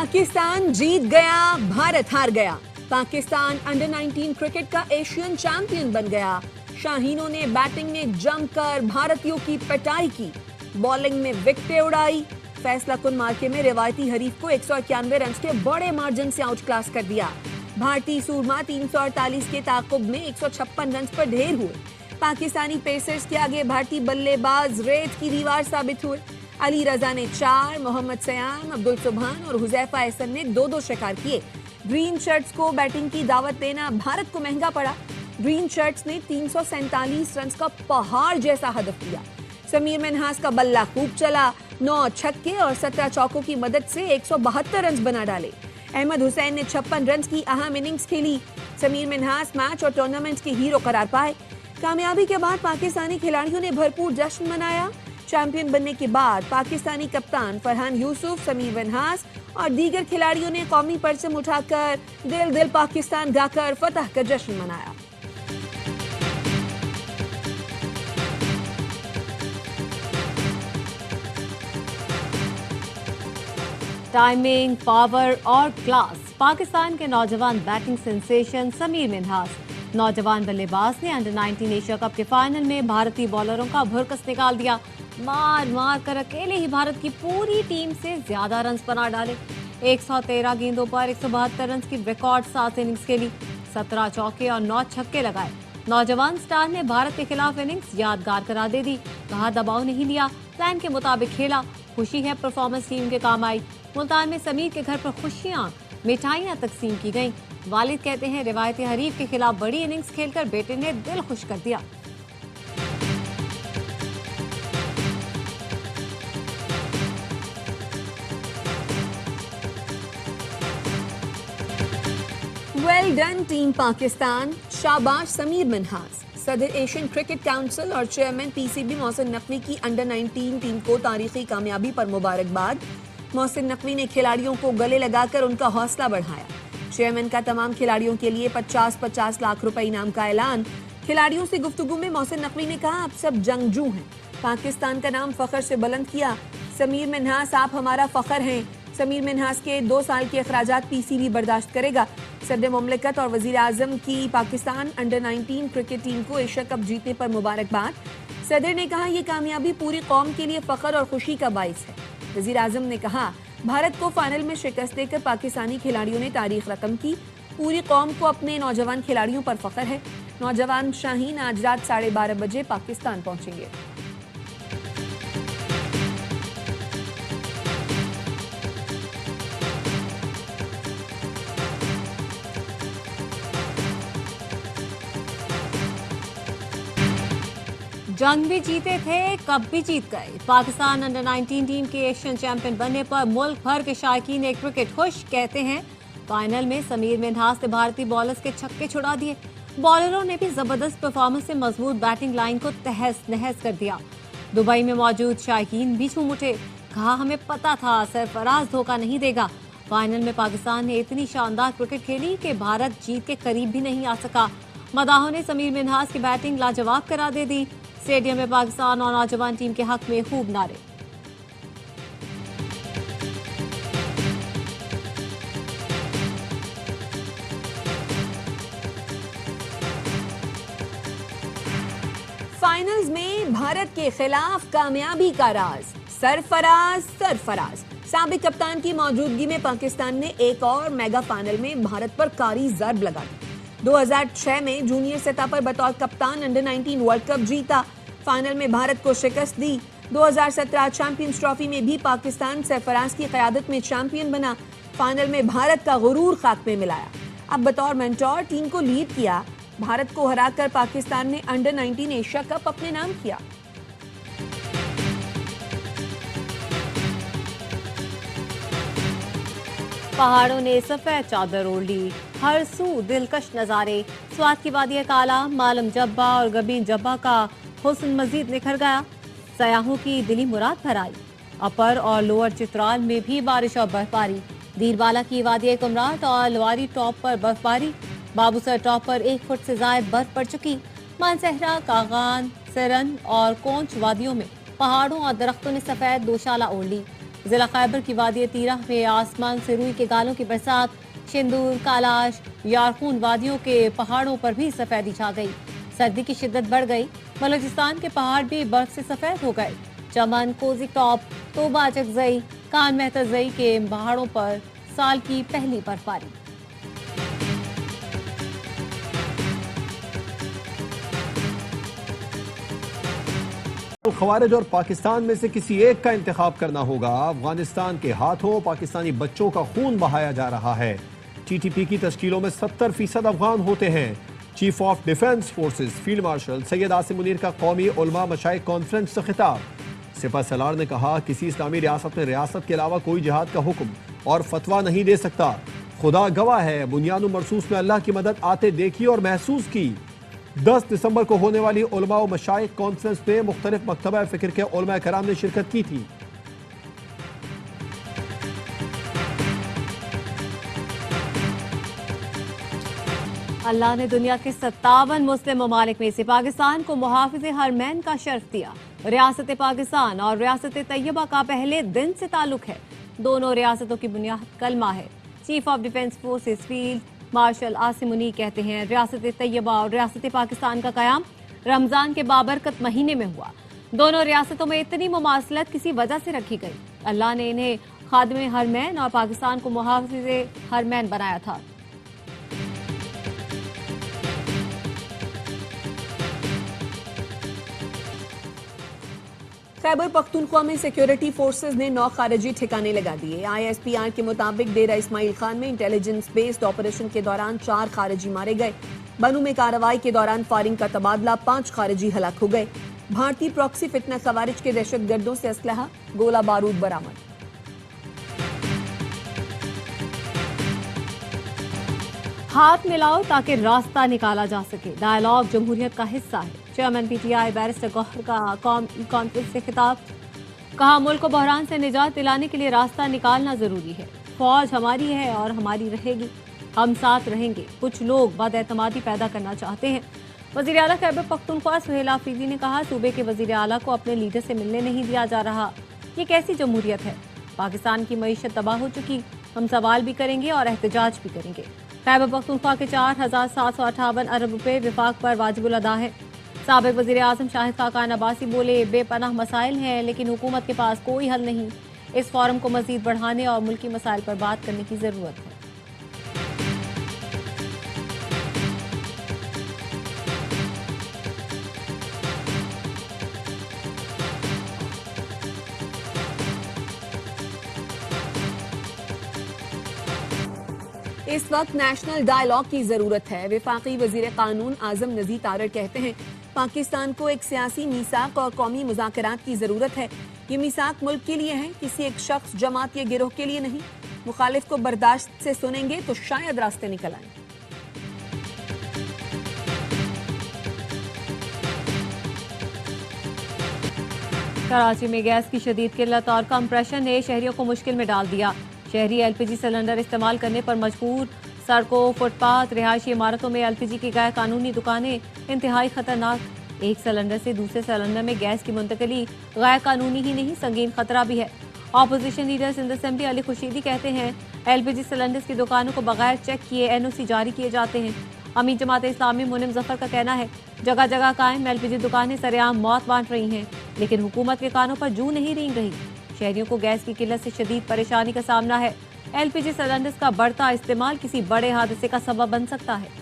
पाकिस्तान जीत गया, भारत हार गया। पाकिस्तान अंडर 19 क्रिकेट का एशियन चैंपियन बन गया। शाहीनों ने बैटिंग में जमकर भारतीयों की पिटाई की, बॉलिंग में विकेटें उड़ाई। फैसला कुन मार्के में रिवायती हरीफ को 191 रन के बड़े मार्जिन से आउट क्लास कर दिया। भारतीय सूरमा 348 के ताकुब में 156 रन पर ढेर हुए। पाकिस्तानी पेसर्स के आगे भारतीय बल्लेबाज रेत की दीवार साबित हुए। अली रजा ने 4, मोहम्मद सयाम, अब्दुल सुभान और हुजैफा एहसन ने 2-2 शिकार किए। ग्रीन शर्ट्स को बैटिंग की दावत देना भारत को महंगा पड़ा। ग्रीन शर्ट्स ने 347 रन का पहाड़ जैसा हदफ दिया। समीर मिन्हास का बल्ला खूब चला, 9 छक्के और 17 चौकों की मदद से 172 रन बना डाले। अहमद हुसैन ने 56 रन की अहम इनिंग्स खेली। समीर मिन्हास मैच और टूर्नामेंट के हीरो करार पाए। कामयाबी के बाद पाकिस्तानी खिलाड़ियों ने भरपूर जश्न मनाया। चैंपियन बनने के बाद पाकिस्तानी कप्तान फरहान यूसुफ, समीर मिन्हास और दीगर खिलाड़ियों ने कौमी परचम उठाकर दिल दिल पाकिस्तान गाकर फतह का जश्न मनाया। टाइमिंग, पावर और क्लास। पाकिस्तान के नौजवान बैटिंग सेंसेशन समीर मिन्हास, नौजवान बल्लेबाज ने अंडर 19 एशिया कप के फाइनल में भारतीय बॉलरों का भुरकस निकाल दिया। मार मार कर अकेले ही भारत की पूरी टीम से ज्यादा रन बना डाले। 113 गेंदों पर 172 रन की रिकॉर्ड 7 इनिंग्स खेली, 17 चौके और 9 छक्के लगाए। नौजवान स्टार ने भारत के खिलाफ इनिंग्स यादगार करा दे दी। कहा दबाव नहीं लिया, प्लान के मुताबिक खेला। खुशी है परफॉर्मेंस टीम के काम आई। मुल्तान में समीर के घर पर खुशियां, मिठाइयां तकसीम की गईं। वालिद कहते हैं रिवायती हरीफ के खिलाफ बड़ी इनिंग्स खेलकर बेटे ने दिल खुश कर दिया। वेल डन टीम पाकिस्तान, शाबाश समीर मिन्हास। सदर एशियन क्रिकेट काउंसिल और चेयरमैन पीसीबी मोहसिन नकवी की अंडर 19 टीम को तारीखी कामयाबी पर मुबारकबाद। मोहसिन नकवी ने खिलाड़ियों को गले लगाकर उनका हौसला बढ़ाया। चेयरमैन का तमाम खिलाड़ियों के लिए 50-50 लाख रुपए इनाम का ऐलान। खिलाड़ियों से गुफ्तगू में मोहसिन नकवी ने कहा, आप सब जंगजू हैं, पाकिस्तान का नाम फख्र से बुलंद किया। समीर मिन्हास आप हमारा फख्र हैं। समीर मिन्हास के 2 साल के अखराजात पीसीबी बर्दाश्त करेगा। सदर मुमलिकत और वजीर आजम की पाकिस्तान अंडर 19 क्रिकेट टीम को एशिया कप जीतने पर मुबारकबाद। सदर ने कहा, यह कामयाबी पूरी कौम के लिए फख्र और खुशी का बाइस है। वजीर आजम ने कहा, भारत को फाइनल में शिकस्त देकर पाकिस्तानी खिलाड़ियों ने तारीख रकम की। पूरी कौम को अपने नौजवान खिलाड़ियों पर फख्र है। नौजवान शाहीन आज रात 12:30 बजे पाकिस्तान पहुंचेंगे। जंग भी जीते थे, कप भी जीत गए। पाकिस्तान अंडर 19 टीम के एशियन चैंपियन बनने पर मुल्क भर के शायकीन एक क्रिकेट खुश। कहते हैं फाइनल में समीर मिन्हास ने भारतीय बॉलर्स के छक्के छुड़ा दिए। बॉलरों ने भी जबरदस्त परफॉर्मेंस से मजबूत बैटिंग लाइन को तहस नहस कर दिया। दुबई में मौजूद शायकीन भी झूम उठे। कहा, हमें पता था सरफराज धोखा नहीं देगा। फाइनल में पाकिस्तान ने इतनी शानदार क्रिकेट खेली कि भारत जीत के करीब भी नहीं आ सका। मदाहों ने समीर मिन्हास की बैटिंग लाजवाब करा दे दी। स्टेडियम में पाकिस्तान और नौजवान टीम के हक में खूब नारे। फाइनल्स में भारत के खिलाफ कामयाबी का राज, सरफराज सरफराज। साबिक कप्तान की मौजूदगी में पाकिस्तान ने एक और मेगा फाइनल में भारत पर कारी जर्ब लगा दी। 2006 में जूनियर सतह पर बतौर कप्तान अंडर 19 वर्ल्ड कप जीता। फाइनल में भारत को शिकस्त दी। 2017 चैंपियंस ट्रॉफी में भी पाकिस्तान सरफराज की क़यादत में चैंपियन बना। फाइनल में भारत का गुरूर खाक में मिलाया। अब बतौर मेंटोर टीम को लीड किया। भारत को हराकर पाकिस्तान ने अंडर 19 एशिया कप अपने नाम किया। पहाड़ों ने सफेद चादर ओढ़ ली, हर सू दिलकश नजारे। स्वात की वादिया काला, मालम जब्बा और गबीन जब्बा का हुस्न मजीद निखर गया। सयाहों की दिली मुराद भर आई। अपर और लोअर चित्राल में भी बारिश और बर्फबारी। दीरबाला की वादिया कुमरात और लवारी टॉप पर बर्फबारी। बाबूसर टॉप पर 1 फुट से ज्यादा बर्फ पड़ चुकी। मानसहरा, कागान, सरन और कोंच वादियों में पहाड़ों और दरख्तों ने सफेद दोशाला ओढ़ ली। जिला खैबर की वादी तीरा में आसमान से रुई के गालों की बरसात, शिंदूर, कालाश, यारखून वादियों के पहाड़ों पर भी सफेदी छा गई। सर्दी की शिद्दत बढ़ गई। बलूचिस्तान के पहाड़ भी बर्फ से सफेद हो गए। चमन, कोजी टॉप, तोबा चकजई, कान मेहतजई के पहाड़ों पर साल की पहली बर्फबारी। तो खवारिज और पाकिस्तान में से किसी एक का इंतखाब करना होगा। अफगानिस्तान के हाथों पाकिस्तानी बच्चों का खून बहाया जा रहा है। टीटीपी की तश्कीलों में 70% अफगान होते हैं। Chief of defence forces field marshal Syed Asim Munir का कौमी उलमा मशाइख कॉन्फ्रेंस से खिताब। सिपा सलार ने कहा, किसी इस्लामी रियासत में रियासत के अलावा कोई जिहाद का हुक्म और फतवा नहीं दे सकता। खुदा गवाह है, बुनियाद मरसूस में अल्लाह की मदद आते देखी और महसूस की। 10 दिसंबर को होने वाली उलमा व मशाइख कॉन्फ्रेंस में मुख्तलिफ मकतबा फ़िक्र के उलमा कराम ने शिरकत की थी। अल्लाह ने दुनिया के 57 मुस्लिम ममालिक में से पाकिस्तान को मुहाफिज हरमैन का शर्फ दिया। रियासत पाकिस्तान और रियासत तैयबा का पहले दिन से ताल्लुक है। दोनों रियासतों की बुनियाद कलमा है। Chief of defence forces field marshal Asim Munir कहते हैं, रियासत तैयबा और रियासत पाकिस्तान का कयाम रमजान के बाबरकत महीने में हुआ। दोनों रियासतों में इतनी मुमासलत किसी वजह से रखी गई। अल्लाह ने इन्हें खादिम हरमैन और पाकिस्तान को मुहाफिज हरमैन बनाया था। खैबर पख्तूनख्वा में सिक्योरिटी फोर्सेज ने 9 खारिजी ठिकाने लगा दिए। ISPR के मुताबिक डेरा इस्माइल खान में इंटेलिजेंस बेस्ड ऑपरेशन के दौरान 4 खारिजी मारे गए। बनू में कार्रवाई के दौरान फायरिंग का तबादला, 5 खारिजी हलाक हो गए। भारतीय प्रॉक्सी फितना खवारिज के दहशतगर्दों से असलहा, गोला बारूद बरामद। हाथ मिलाओ ताकि रास्ता निकाला जा सके, डायलॉग जमहूरियत का हिस्सा है। चेयरमैन PTI बैरिस्टर गौहर का कौमी कॉन्फ्रेंस से खिताब। कहा, मुल्क को बहरान से निजात दिलाने के लिए रास्ता निकालना जरूरी है। फौज हमारी है और हमारी रहेगी, हम साथ रहेंगे। कुछ लोग बदएतमादी पैदा करना चाहते हैं। वजीर आला खैबर पख्तूनख्वा सुहेल आफरीदी ने कहा, सूबे के वजीर आला को अपने लीडर से मिलने नहीं दिया जा रहा। ये कैसी जमहूरियत है? पाकिस्तान की मईशत तबाह हो चुकी। हम सवाल भी करेंगे और एहतजाज भी करेंगे। खैबर पख्तूनख्वा के 4758 अरब रुपए विफाक पर वाजिबुल अदा है। साबिक वजीर आजम शाहिद खाकान अब्बासी बोले, बेपनाह मसाइल हैं लेकिन हुकूमत के पास कोई हल नहीं। इस फोरम को मजीद बढ़ाने और मुल्की मसाइल पर बात करने की जरूरत है। इस वक्त नेशनल डायलॉग की जरूरत है। वफाकी वजीर कानून आजम नज़ीर तारड़ कहते हैं, पाकिस्तान को एक सियासी मीसाक और कौमी मुज़ाकरात की जरूरत है। ये मीसाक मुल्क के लिए है, किसी एक शख्स, जमात या गिरोह के लिए नहीं। मुखालिफ को बर्दाश्त से सुनेंगे तो शायद रास्ते निकल आए। कराची में गैस की शदीद किल्लत और कंप्रेशन ने शहरियों को मुश्किल में डाल दिया। शहरी LPG सिलेंडर इस्तेमाल करने पर मजबूर। सड़कों, फुटपाथ, रिहायशी इमारतों में LPG की गैर कानूनी दुकानें इंतहाई खतरनाक। एक सिलेंडर से दूसरे सिलेंडर में गैस की मुंतकली गैर कानूनी ही नहीं, संगीन खतरा भी है। Opposition leader Sindh assembly Ali Khurshidi कहते हैं, LPG सिलेंडर्स की दुकानों को बगैर चेक किए NOC जारी किए जाते हैं। अमीन जमात इस्लामी मुनिम जफर का कहना है, जगह जगह कायम LPG दुकानें सरेआम मौत बांट रही हैं, लेकिन हुकूमत के कानों पर जू नहीं रेंग रही। शहरियों को गैस की किल्लत से शदीद परेशानी का सामना है। LPG सिलेंडर्स का बढ़ता इस्तेमाल किसी बड़े हादसे का सबब बन सकता है।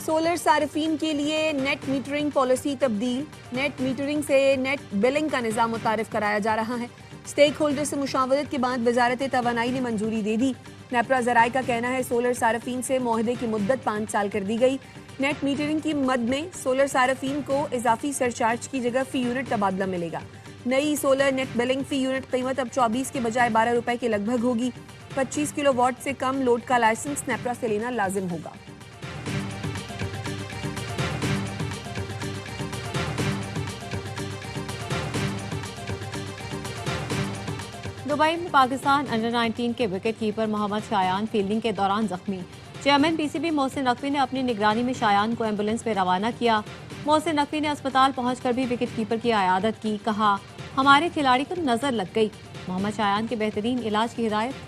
सोलर सार्फिन के लिए नेट मीटरिंग पॉलिसी तब्दील। नेट मीटरिंग से नेट बिलिंग का निज़ाम मुतारिफ कराया जा रहा है। स्टेक होल्डर से मुशावरत के बाद वजारत तवानाई ने मंजूरी दे दी। नेपरा ज़राए का कहना है, सोलर सार्फिन से मुआहदे की मुद्दत 5 साल कर दी गई। नेट मीटरिंग की मद में सोलर सार्फिन को इजाफी सरचार्ज की जगह फी यूनिट तबादला मिलेगा। नई सोलर नेट बिलिंग फी यूनिट कीमत अब 24 के बजाय 12 रुपए के लगभग होगी। 25 किलोवाट से कम लोड का लाइसेंस नेपरा से लेना लाजिम होगा। दुबई में पाकिस्तान अंडर 19 के wicket keeper Mohammad Shayan fielding के दौरान जख्मी। चेयरमैन पीसीबी मोहसिन नकवी ने अपनी निगरानी में शायान को एम्बुलेंस में रवाना किया। मोहसिन नकवी ने अस्पताल पहुंचकर भी विकेट कीपर की आयादत की। कहा, हमारे खिलाड़ी को नजर लग गई। मोहम्मद शायान के बेहतरीन इलाज की हिदायत।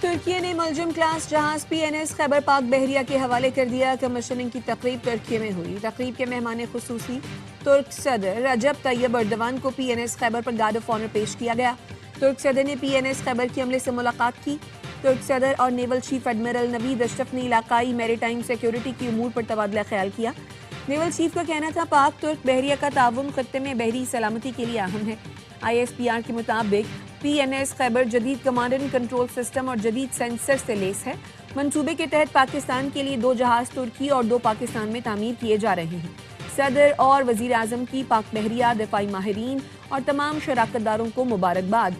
तुर्की ने मुलजिम क्लास जहाज पीएनएस खैबर पाक बहरिया के हवाले कर दिया। कमीशनिंग की तकरीब तुर्की में हुई। तकरीब के मेहमान खुसूसी तुर्क सदर रजब तैयब अर्दवान को पीएनएस खैबर पर गार्ड ऑफ ऑनर पेश किया गया। तुर्क सदर ने पीएनएस खैबर के अमले से मुलाकात की। तुर्क सदर और naval chief admiral Naveed Ashraf ने इलाकाई मैरीटाइम सिक्योरिटी की उमूर पर तबादला ख्याल किया। नेवल चीफ का कहना था, पाक तुर्क बहरिया का ताउन खत्ते में बहरी सलामती के लिए अहम है। ISPR के मुताबिक पीएनएस खैबर जदीद कमांड एंड कंट्रोल सिस्टम और जदीद सेंसर से लेस है। मंसूबे के तहत पाकिस्तान के लिए 2 जहाज तुर्की और 2 पाकिस्तान में तामीर किए जा रहे हैं। सदर और वजीर आजम की पाक बहरिया दिफाई माहिरीन और तमाम शराकतदारों को मुबारकबाद।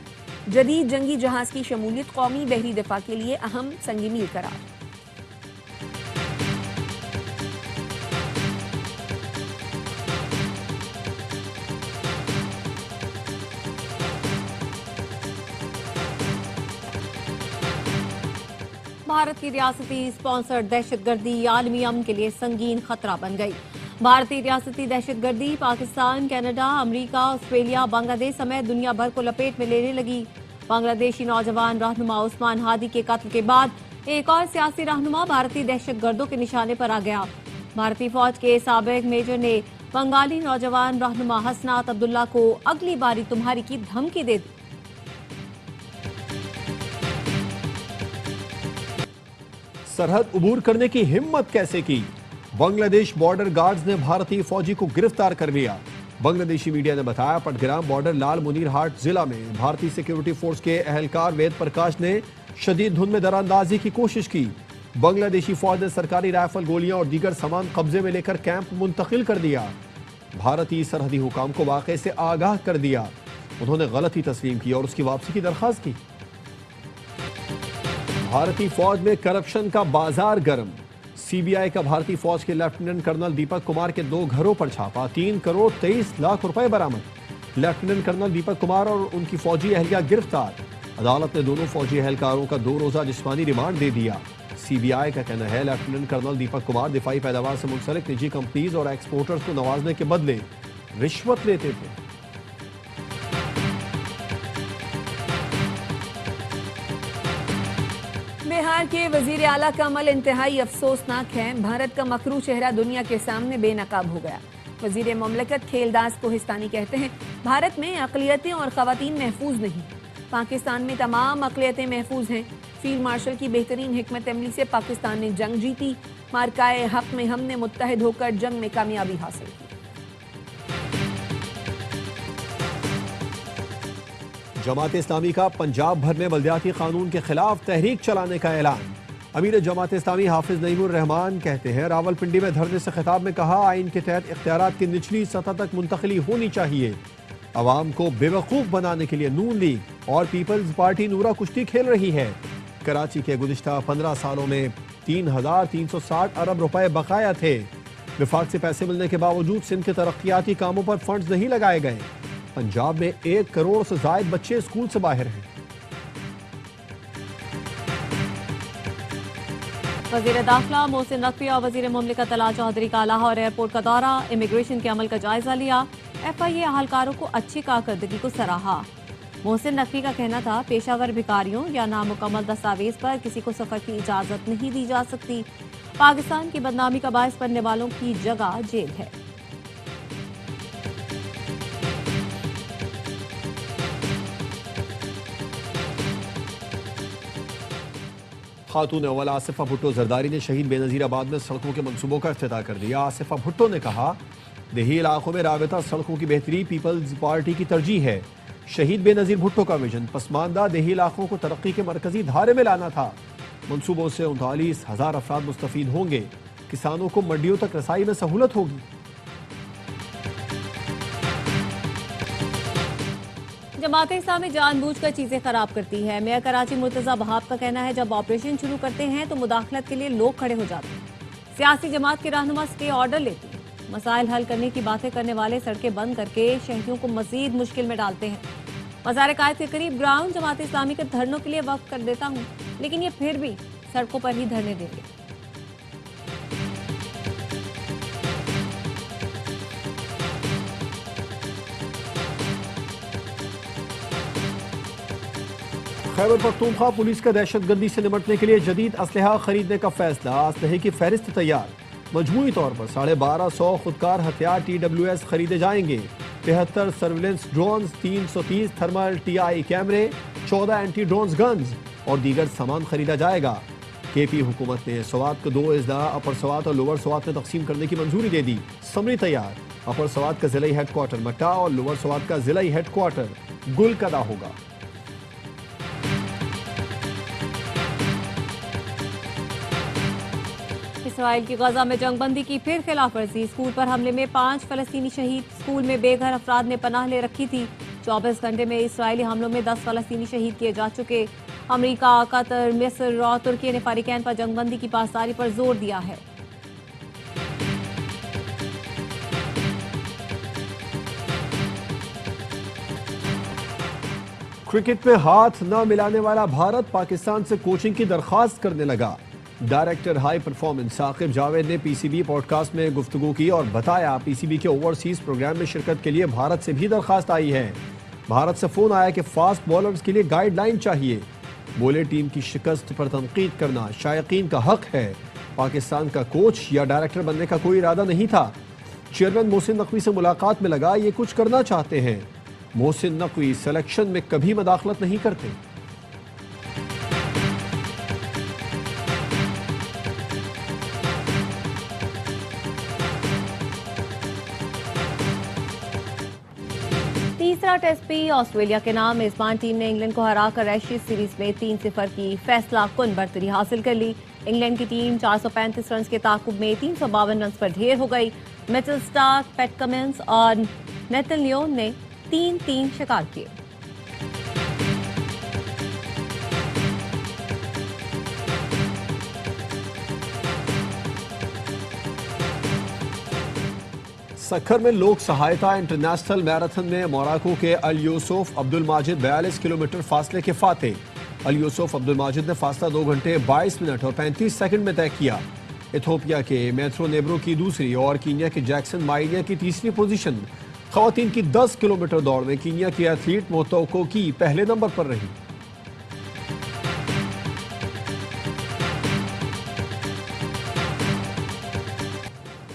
जदीद जंगी जहाज की शमूलियत कौमी बहरी दिफा के लिए अहम संग मील करार। भारत की रियासती स्पॉन्सर्ड दहशतगर्दी आलमी अमन के लिए संगीन खतरा बन गई। भारतीय रियासती दहशतगर्दी Pakistan, Canada, America, Australia, Bangladesh समेत दुनिया भर को लपेट में लेने लगी। बांग्लादेशी नौजवान रहनुमा उस्मान हादी के कत्ल के बाद एक और सियासी रहनुमा भारतीय दहशतगर्दों के निशाने पर आ गया। भारतीय फौज के साबिक मेजर ने बंगाली नौजवान रहनुमा हसनात अब्दुल्ला को अगली बारी तुम्हारी की धमकी दे दी। सरहद उबूर करने की हिम्मत कैसे की? बांग्लादेश बॉर्डर गार्ड्स ने भारतीय फौजी को गिरफ्तार कर लिया। बांग्लादेशी मीडिया ने बताया, पटग्राम बॉर्डर लाल मुनीर हाट जिला में भारतीय सिक्योरिटी फोर्स के एहलकार वेद प्रकाश ने शदीद धुंध में दरांदाजी की कोशिश की। बांग्लादेशी फौज ने सरकारी राइफल, गोलियां और दीगर सामान कब्जे में लेकर कैंप मुंतकिल कर दिया। भारतीय सरहदी हुकाम को वाकये से आगाह कर दिया। उन्होंने गलती तस्लीम की और उसकी वापसी की दरख्वास्त की। भारतीय फौज में करप्शन का बाजार गर्म। सीबीआई का भारतीय फौज के लेफ्टिनेंट कर्नल दीपक कुमार के 2 घरों पर छापा। 3 करोड़ 23 लाख रुपए बरामद। लेफ्टिनेंट कर्नल दीपक कुमार और उनकी फौजी एहलिया गिरफ्तार। अदालत ने दोनों फौजी एहलकारों का 2 रोजा जिस्मानी रिमांड दे दिया। सीबीआई का कहना है, लेफ्टिनेंट कर्नल दीपक कुमार दिफाई पैदावार से मुंसलिक निजी कंपनीज और एक्सपोर्टर्स को नवाजने के बदले रिश्वत लेते थे। बिहार के वजीर आला का अमल इंतहाई अफसोसनाक है। भारत का मकरू चेहरा दुनिया के सामने बेनकाब हो गया। वजीर ममलकत खेलदास कोहिस्तानी कहते हैं, भारत में अकलियतें और खवातीन महफूज नहीं। पाकिस्तान में तमाम अकलियतें महफूज हैं। फील्ड मार्शल की बेहतरीन हिकमत अमली से पाकिस्तान ने जंग जीती। मार्काए हक में हमने मुत्तहिद होकर जंग में कामयाबी हासिल की। जमात इस्लामी का पंजाब भर में बल्दियाती कानून के खिलाफ तहरीक चलाने का ऐलान। अमीर जमात इस्लामी हाफिज नईमुर रहमान कहते हैं, रावलपिंडी में धरने से खिताब में कहा, आइन के तहत इख्तियारात की निचली सतह तक मुंतकिली होनी चाहिए। अवाम को बेवकूफ बनाने के लिए नून लीग और पीपल्स पार्टी नूरा कुश्ती खेल रही है। कराची के गुज़िश्ता 15 सालों में 3,360 अरब रुपए बकाया थे। विफाक से पैसे मिलने के बावजूद सिंध के तरक्याती कामों पर फंड्स नहीं लगाए गए। पंजाब में 1 करोड़ से ज्यादा बच्चे स्कूल से बाहर हैं। वजीर दाखिला मोहसिन नकवी और वजीर मुमलिकत अला चौधरी का लाहौर एयरपोर्ट का दौरा, इमिग्रेशन के अमल का जायजा लिया। FIA अहलकारों को अच्छी कारकर्दगी को सराहा। मोहसिन नकवी का कहना था, पेशावर भिखारियों या नामुकम्मल दस्तावेज पर किसी को सफर की इजाजत नहीं दी जा सकती। पाकिस्तान की बदनामी का बायस बनने वालों की जगह जेल है। खातून अव्वल आसिफा भुट्टो जरदारी ने शहीद बेनजीराबाद में सड़कों के मंसूबों का इफ्तिताह कर दिया। आसिफा भुट्टो ने कहा, देही इलाकों में राबता सड़कों की बेहतरी पीपल्स पार्टी की तरजीह है। शहीद बेनजीर भुट्टो का विजन पसमानदा देही इलाकों को तरक्की के मरकजी धारे में लाना था। मंसूबों से 39,000 अफराद मुस्तफीद होंगे। किसानों को मंडियों तक रसाई में सहूलत होगी। जमात इस्लामी जानबूझकर चीजें खराब करती है। मेयर कराची मुर्तजा बहाब का कहना है, जब ऑपरेशन शुरू करते हैं तो मुदाखलत के लिए लोग खड़े हो जाते हैं। सियासी जमात के रहनुमा स्टे ऑर्डर लेती है। मसाइल हल करने की बातें करने वाले सड़कें बंद करके शहरियों को मजीद मुश्किल में डालते हैं। मज़ार कायद के करीब ग्राउंड जमात इस्लामी के धरनों के लिए वक्फ कर देता हूँ, लेकिन ये फिर भी सड़कों पर ही धरने देंगे। खैबर पख्तूनख्वा पुलिस का दहशतगर्दी से निपटने के लिए जदीद असलहा खरीदने का फैसला। असलहे की फहरिस्त तैयार। मजमूई तौर पर 1250 खुदकार हथियार TWS खरीदे जाएंगे। 73 सर्विलेंस ड्रोन, 330 थर्मल TI कैमरे, 14 एंटी ड्रोन गन्स और दीगर सामान खरीदा जाएगा। KP हुकूमत ने स्वात को 2 अजला अपर स्वात और लोअर स्वात में तकसीम करने की मंजूरी दे दी। समरी तैयार। अपर स्वात का जिला हेडक्वार्टर मट्टा और लोअर स्वात का जिला हेडक्वार्टर गुलकदा होगा। इसराइल की गजा में जंगबंदी की फिर खिलाफवर्जी। स्कूल पर हमले में 5 फलस्तीनी शहीद। स्कूल में बेघर अफराद ने पनाह ले रखी थी। 24 घंटे में इसराइली हमलों में 10 फलस्तीनी शहीद किए जा चुके। अमेरिका, कतर, मिस्र और तुर्की ने फारिकैन पर जंगबंदी की पासदारी पर जोर दिया है। क्रिकेट में हाथ न मिलाने वाला भारत पाकिस्तान से कोचिंग की दरखास्त करने लगा। Director high performance Saqib Javed ने PCB पॉडकास्ट में गुफ्तगू की और बताया PCB के ओवरसीज प्रोग्राम में शिरकत के लिए भारत से भी दरखास्त आई है। भारत से फोन आया कि फास्ट बॉलर्स के लिए गाइडलाइन चाहिए। बोले टीम की शिकस्त पर तनकीद करना शायकीन का हक है। पाकिस्तान का कोच या डायरेक्टर बनने का कोई इरादा नहीं था। चेयरमैन मोहसिन नकवी से मुलाकात में लगा ये कुछ करना चाहते हैं। मोहसिन नकवी सिलेक्शन में कभी मदाखलत नहीं करते। तीसरा टेस्ट भी ऑस्ट्रेलिया के नाम। मेजबान टीम ने इंग्लैंड को हराकर एशेज सीरीज में 3-0 की फैसला कुन बरतरी हासिल कर ली। इंग्लैंड की टीम 435 रन के ताकुब में 352 रन पर ढेर हो गई। मिचेल स्टार्क, पैट कमिंस और नेथन लियोन ने 3-3 शिकार किए। सखर में लोक सहायता इंटरनेशनल मैराथन में मोरक्को के अल यूसुफ अब्दुल माजिद 42 किलोमीटर फासले के फाते। अल यूसुफ अब्दुल माजिद ने फासला 2 घंटे 22 मिनट और 35 सेकंड में तय किया। इथोपिया के मेट्रो नेब्रो की दूसरी और कीनिया के जैक्सन माइलिया की तीसरी पोजीशन। खवातीन की 10 किलोमीटर दौड़ में कीनिया की एथलीट मोतोको की पहले नंबर पर रही।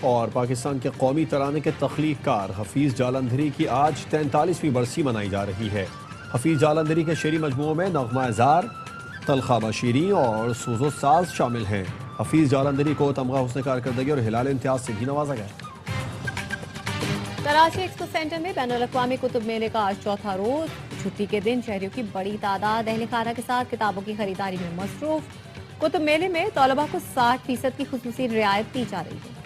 और पाकिस्तान के कौमी तराने के तख्लीक़कार हफीज़ जालंधरी की आज 43वीं बरसी मनाई जा रही है। हफीज़ जालंधरी के शेरी मजमूओं में नग़मा-ए-ज़ार, तलख़ा शीरी और सूज़ो साज शामिल हैं। हफीज़ जालंधरी को तमगा हुस्न कारकर्दगी और हिलाल इम्तियाज़ से भी नवाजा गया। कराची एक्सपो सेंटर में बैनुल-अक़वामी कुतुब मेले का आज चौथा रोज। छुट्टी के दिन शहरियों की बड़ी तादाद अहले खाना के साथ किताबों की खरीदारी में मसरूफ। कुतुब मेले में तलबा को 60% की खुसूसी रियायत दी जा रही है।